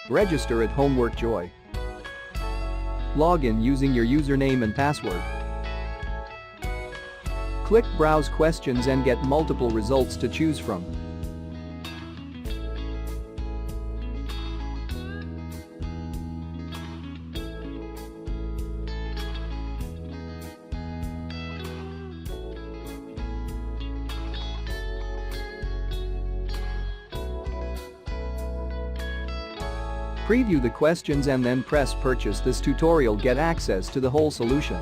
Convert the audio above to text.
Register at Homework Joy. Log in using your username and password. Click Browse Questions and get multiple results to choose from. Preview the questions and then press Purchase. This tutorial get access to the whole solution.